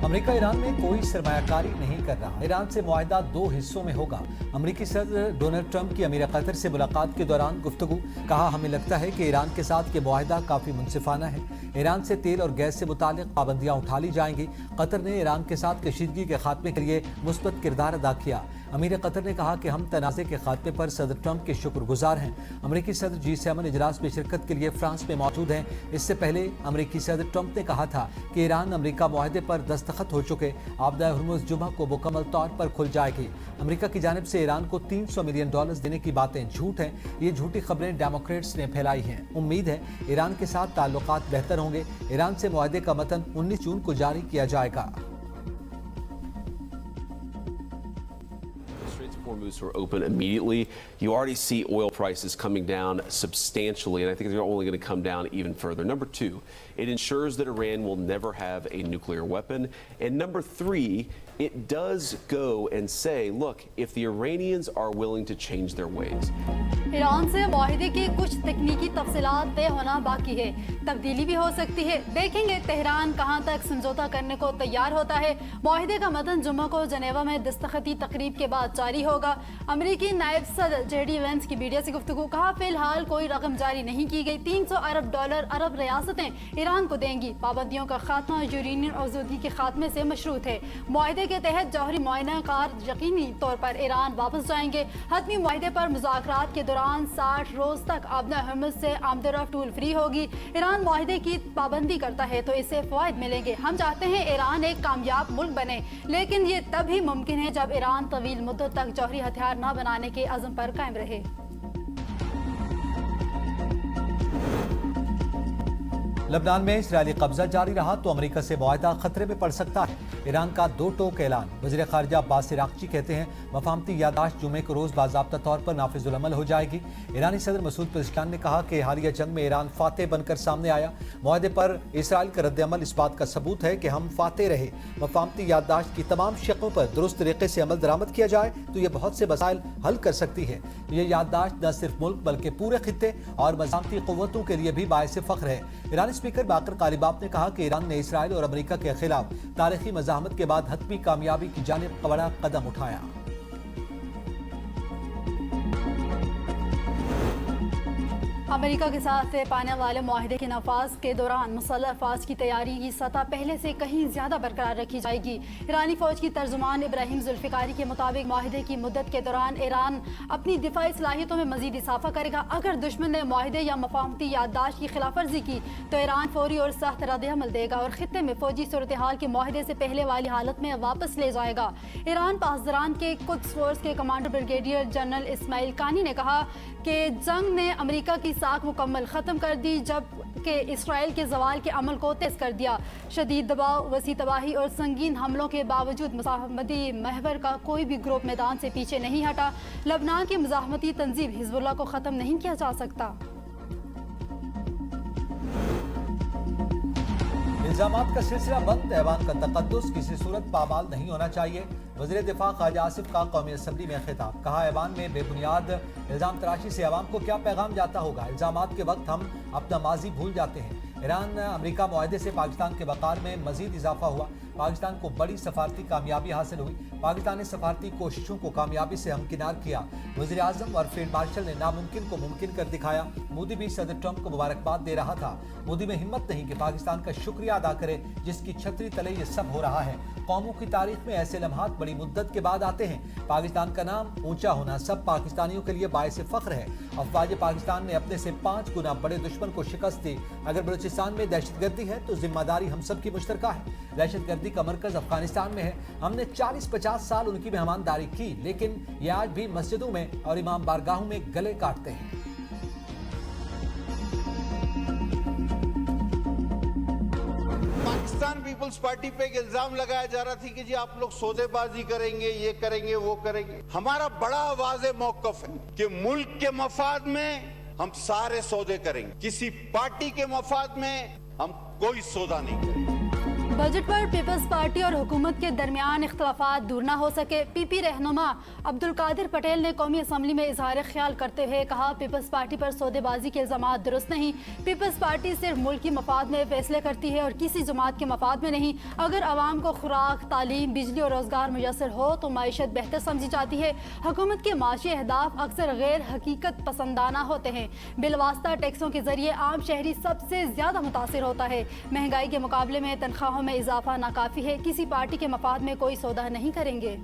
America Iran में कोई सरमायाकारी नहीं कर रहा। ईरान से मुआहिदा दो हिस्सों में होगा। अमेरिकी सदर डोनाल्ड ट्रंप की अमीर कतर से मुलाकात के दौरान गुफ्तगू। कहा, हमें लगता है कि ईरान के साथ ये मुआहिदा काफी मुनसिफाना है। ईरान से तेल और गैस से मुतालिक पाबंदियां उठा ली जाएंगी। कतर ने ईरान के साथ कशीदगी के खात्मे के लिए मुस्बत किरदार अदा किया। अमीर कतर ने कहा कि हम तनाज़े के खात्मे पर सदर ट्रंप के शुक्रगुजार हैं। अमेरिकी सदर G7 इजलास में शिरकत के लिए फ्रांस में मौजूद हैं। इससे पहले अमेरिकी सदर ट्रंप ने कहा था कि ईरान अमेरिका मुआहदे पर दस्तखत हो चुके आपदा हुर्मुज़ जुमा को मुकम्मल तौर पर खुल जाएगी। अमेरिका की जानिब से ईरान को $300 मिलियन देने की बातें झूठ हैं। ये झूठी खबरें डेमोक्रेट्स ने फैलाई हैं। उम्मीद है ईरान के साथ ताल्लुकात बेहतर होंगे। ईरान से मुआहदे का मतन 19 जून को जारी किया जाएगा। Hormuz were open immediately. You already see oil prices coming down substantially, and I think they're only going to come down even further. Number two, it ensures that Iran will never have a nuclear weapon. And number three, it does go and say, look, if the Iranians are willing to change their ways. Iran से मुआहिदे की कुछ तकनीकी तफसीलात तय होना बाकी है। तब्दीली भी हो सकती है। देखेंगे तेहरान कहां तक समझौता करने को तैयार होता है। मुआहिदे का मतन जुम्मा को जनेवा में दस्तखती तकरीब के बाद जारी होगा। अमेरिकी नायब सदर JD वेंस की मीडिया से गुफ्तगू। कहा, फिलहाल कोई रकम जारी नहीं की गई। $300 अरब अरब रियासतें ईरान को देंगी। पाबंदियों का खात्मा यूरेनियम आज़ूदगी के खात्मे से मशरूत है। मुआहिदे के तहत जौहरी मुआयना कार यकीनी तौर पर ईरान वापस जाएंगे। हतमी मुआहिदे पर मुज़ाकरात के दौरान 60 रोज तक आपदा हुर्मुज़ से आमदरफ्त टूल फ्री होगी। ईरान मुआहिदे की पाबंदी करता है तो इससे फ़वाइद मिलेंगे। हम चाहते हैं ईरान एक कामयाब मुल्क बने, लेकिन ये तभी मुमकिन है जब ईरान तवील मुद्दत तक जौहरी हथियार न बनाने के अज़्म पर कायम रहे। लबनान में इस्राएली कब्जा जारी रहा तो अमेरिका से मुआहिदा खतरे में पड़ सकता है। ईरान का दो टोक ऐलान। वज़ीर ख़ारिजा अब्बास इराक़ची कहते हैं, मफ़ाहमती याददाश्त जुमे को रोज़ बाज़ाब्ता तौर पर नाफिज़ुल अमल हो जाएगी। ईरानी सदर मसूद पेज़ेश्कियान ने कहा कि हालिया जंग में ईरान फ़ातेह बनकर सामने आया। मुआहदे पर इसराइल का रद्द-ए-अमल इस बात का सबूत है कि हम फ़ातेह रहे। मफ़ाहमती याददाश्त की तमाम शक़ों पर दुरुस्त तरीके से अमल दरामद किया जाए तो ये बहुत से मसाइल हल कर सकती है। ये याददाश्त न सिर्फ मुल्क बल्कि पूरे खित्ते और मज़ामती क़ुव्वतों के लिए भी बाइस फ़ख्र है। ईरानी स्पीकर बाकर कालिबाफ ने कहा कि ईरान ने इसराइल और अमेरिका के खिलाफ तारीखी मज़ाहमत के बाद हतमी कामयाबी की जानिब बड़ा कदम उठाया। अमेरिका के साथ तय पाने वाले मुआहिदे के नफाज के दौरान मुसल्लह अफवाज की तैयारी की सतह पहले से कहीं ज्यादा बरकरार रखी जाएगी। ईरानी फौज की तर्जुमान इब्राहिम जुल्फ़िकारी के मुताबिक मुआहिदे की मुद्दत के दौरान ईरान अपनी दिफाई सलाहियतों में मजीद इजाफा करेगा। अगर दुश्मन ने मुआहिदे या मफ़ाहमती याददाश्त की खिलाफ वर्जी की तो ईरान फौरी और सख्त रद्द-ए-अमल देगा और खित्ते में फौजी सूरत हाल के मुआहिदे से पहले वाली हालत में वापस ले जाएगा। ईरान पासदारान के कुद्स फोर्स के कमांडर ब्रिगेडियर जनरल इस्माइल कानी ने कहा कि जंग ने अमेरिका की साख मुकम्मल ख़त्म कर दी, जबकि इसराइल के जवाल के अमल को तेज कर दिया। शदीद दबाव, वसी तबाही और संगीन हमलों के बावजूद मुजाहमती महवर का कोई भी ग्रुप मैदान से पीछे नहीं हटा। लबनान की मुजाहमती तंजीम हिजबुल्लाह को ख़त्म नहीं किया जा सकता। इल्जामात का सिलसिला बंद। ऐवान का तकद्दुस किसी सूरत पामाल नहीं होना चाहिए। वज़ीर दिफा ख्वाजा आसिफ का कौमी असम्बली में खिताब। कहा, ऐवान में बेबुनियाद इल्जाम तराशी से अवाम को क्या पैगाम जाता होगा। इल्जामात के वक्त हम अपना माजी भूल जाते हैं। ईरान अमेरिका मुआहदे से पाकिस्तान के वक़ार में मजीद इजाफा हुआ। पाकिस्तान को बड़ी सफारती कामयाबी हासिल हुई। पाकिस्तान ने सफारती कोशिशों को कामयाबी से हमकिनार किया। वज़ीर आज़म और फील्ड मार्शल ने नामुमकिन को मुमकिन कर दिखाया। मोदी भी सदर ट्रंप को मुबारकबाद दे रहा था। मोदी में हिम्मत नहीं कि पाकिस्तान का शुक्रिया अदा करे जिसकी छतरी तले ये सब हो रहा है। कौमों की तारीख में ऐसे लम्हात बड़ी मुद्दत के बाद आते हैं। पाकिस्तान का नाम ऊंचा होना सब पाकिस्तानियों के लिए बाइस फ़ख्र है। अफवाज पाकिस्तान ने अपने से 5 गुना बड़े दुश्मन को शिकस्त दी। अगर बलूचिस्तान में दहशतगर्दी है तो जिम्मेदारी हम सब की मुश्तरका है। दहशतगर्दी का मरकज अफगानिस्तान में है। हमने 40-50 साल उनकी मेहमानदारी की, लेकिन ये आज भी मस्जिदों में और इमाम बारगाहों में गले काटते हैं। पाकिस्तान पीपल्स पार्टी पे एक इल्जाम लगाया जा रहा था कि जी आप लोग सौदेबाजी करेंगे, ये करेंगे, वो करेंगे। हमारा बड़ा वाज़े मौक़िफ़ है कि मुल्क के मफाद में हम सारे सौदे करेंगे, किसी पार्टी के मफाद में हम कोई सौदा नहीं करेंगे। बजट पर पीपल्स पार्टी और हुकूमत के दरमियान इख्तलाफात दूर न हो सके। पीपी रहनुमा अब्दुल कादिर पटेल ने कौमी असम्बली में इजहार ख्याल करते हुए कहा, पीपल्स पार्टी पर सौदेबाजी के इल्जामात दुरुस्त नहीं। पीपल्स पार्टी सिर्फ मुल्क की मफाद में फैसले करती है और किसी जमात के मफाद में नहीं। अगर आवाम को खुराक, तालीम, बिजली और रोजगार मुयसर हो तो माईशत बेहतर समझी जाती है। हुकूमत के माशी अहदाफ अक्सर गैर हकीकत पसंदाना होते हैं। बिलवास्ता टैक्सों के जरिए आम शहरी सबसे ज्यादा मुतासिर होता है। महंगाई के मुकाबले में तनख्वाहों में इजाफा नाकाफी है। किसी पार्टी के मफाद में कोई सौदा नहीं करेंगे।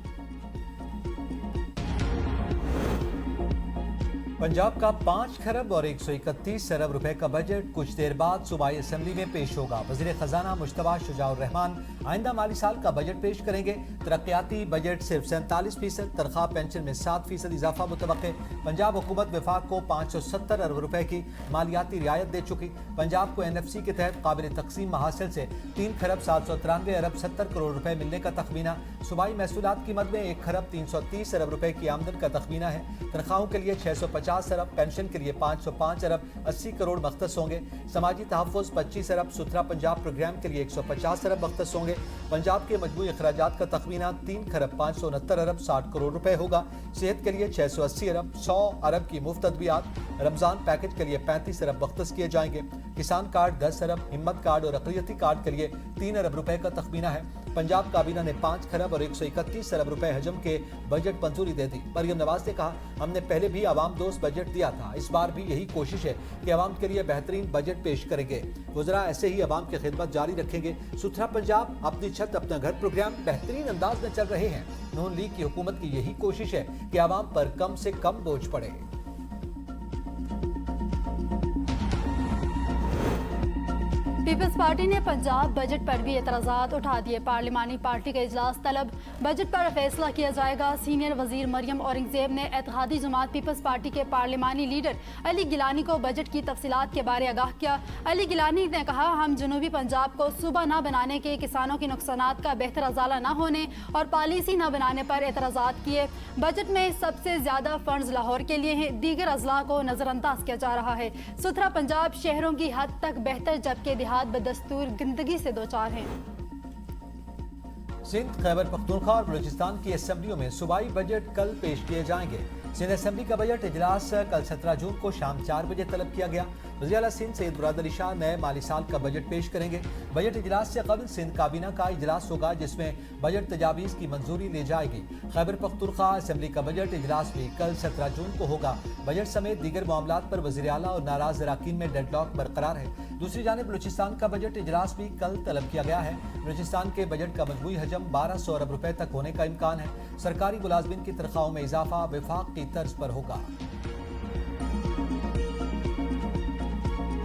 पंजाब का 5 खरब और 131 अरब रुपए का बजट कुछ देर बाद सूबाई असम्बली में पेश होगा। वज़ीर खजाना मुश्तबा शुजाउर रहमान आइंदा माली साल का बजट पेश करेंगे। तरक्याती बजट सिर्फ 47%, तनख्वाह पेंशन में 7% इजाफा मुतवक्के। पंजाब हुकूमत विफाक को 570 अरब रुपए की मालियाती रियायत दे चुकी। पंजाब को NFC के तहत काबिल तकसीम महासिल से 3 खरब 793 अरब 70 करोड़ रुपए मिलने का तखमीना। सूबाई महसूलात की मद में 1 खरब 330 अरब रुपए की आमदन का तखमीना है। तनख्वाहों के लिए 650 अरब, पेंशन के लिए 505 अरब 80 करोड़ मख्तस होंगे। समाजी तहफ़्फ़ुज़ 25 अरब, सुथरा पंजाब प्रोग्राम के लिए 150 अरब मख्तस होंगे। पंजाब के मजमूई अखराजात का तखमीना 3 खरब 569 अरब 60 करोड़ रुपए होगा। सेहत के लिए 680 अरब, 100 अरब की मुफ्त अद्वियात। रमज़ान पैकेज के लिए 35 अरब मख्तस किए जाएंगे। किसान कार्ड 10 अरब, हिम्मत कार्ड और अक़लियती कार्ड के लिए 3 अरब रुपए का तखमीना है। पंजाब काबीना ने 5 खरब और 131 अरब रुपए हजम के बजट मंजूरी दे दी। मरियम नवाज ने कहा, हमने पहले भी आवाम दोस्त बजट दिया था, इस बार भी यही कोशिश है कि आवाम के लिए बेहतरीन बजट पेश करेंगे। वज़रा ऐसे ही आवाम की खिदमत जारी रखेंगे। सुथरा पंजाब, अपनी छत अपना घर प्रोग्राम बेहतरीन अंदाज में चल रहे हैं। नून लीग की हुकूमत की यही कोशिश है कि आवाम पर कम से कम बोझ पड़े। पीपल्स पार्टी ने पंजाब बजट पर भी एतराज़ात उठा दिए। पार्लिमानी पार्टी का इजलास तलब, बजट पर फैसला किया जाएगा। सीनियर वजीर मरियम औरंगजेब ने इत्तेहादी जमात पीपल्स पार्टी के पार्लिमानी लीडर अली गिलानी को बजट की तफसीलात के बारे आगाह किया। अली गिलानी ने कहा, हम जनूबी पंजाब को सूबा न बनाने के, किसानों के नुकसानात का बेहतर अजाला न होने और पॉलिसी न बनाने पर एतराज़ात किए। बजट में सबसे ज्यादा फंड्स लाहौर के लिए हैं, दीगर अजला को नजरअंदाज किया जा रहा है। सुथरा पंजाब शहरों की हद तक बेहतर, जबकि देहात बदस्तूर गंदगी से दो चार हैं। सिंध, खैबर पख्तूनख्वा और बलूचिस्तान की असेंबलियों में सूबाई बजट कल पेश किए जाएंगे। सिंध असेंबली का बजट इजलास कल 17 जून को शाम 4 बजे तलब किया गया। वज़ीर आला सिंध सैयद मुराद अली शाह नए माली साल का बजट पेश करेंगे। बजट इजलास से कबल सिंध काबीना का इजलास होगा, जिसमें बजट तजावीज़ की मंजूरी ली जाएगी। खैबर पख्तूनख्वा असेंबली का बजट इजलास भी कल 17 जून को होगा। बजट समेत दीगर मामलात पर वज़ीर आला और नाराज अराकीन में डेडलॉक बरकरार है। दूसरी जानिब बलूचिस्तान का बजट इजलास भी कल तलब किया गया है। बलूचिस्तान के बजट का मजमूई हजम 1200 अरब रुपए तक होने का इम्कान है। सरकारी मुलाजमीन की तनख्वाहों में इजाफा वफाक की तर्ज पर होगा।